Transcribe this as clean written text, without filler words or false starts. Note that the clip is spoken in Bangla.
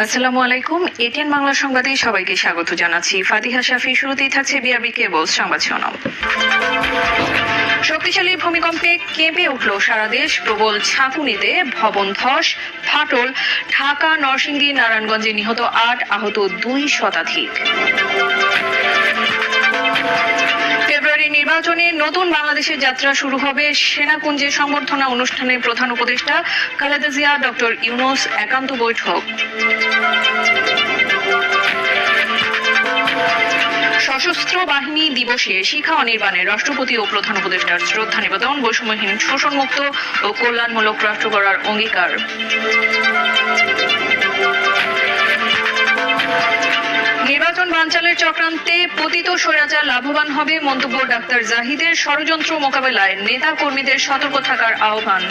আসসালামু আলাইকুম। এটিএন বাংলা সংবাদে সবাইকে স্বাগত জানাচ্ছি। ফাতিহা শাফি। শুরুতেই থাকছে বিআরবি কেবল সংবাদ শিরোনাম। শক্তিশালী ভূমিকম্পে কেঁপে উঠল সারা দেশ। প্রবল ঝাঁকুনিতে ভবন ধস, ফাটল। ঢাকা, নরসিংদী, নারায়ণগঞ্জে নিহত ৮, আহত ২ শতাধিক। ফেব্রুয়ারি নির্বাচনে নতুন বাংলাদেশের যাত্রা শুরু হবে। সেনাকুঞ্জে সংবর্ধনা অনুষ্ঠানে প্রধান উপদেষ্টা খালেদা জিয়া, ডক্টর ইউনূস একান্ত বৈঠক। সশস্ত্র বাহিনী দিবসে শিখা অনির্বাণে রাষ্ট্রপতি ও প্রধান উপদেষ্টার শ্রদ্ধা নিবেদন। বৈষম্যহীন, শোষণমুক্ত ও কল্যাণমূলক রাষ্ট্র গড়ার অঙ্গীকার। নির্বাচন বানচালের চক্রান্তে পতিত স্বৈরাচার লাভবান হবে মন্তব্য ডাক্তার জাহিদের। ষড়যন্ত্র মোকাবেলায় নেতা কর্মীদের সতর্ক থাকার আহ্বান।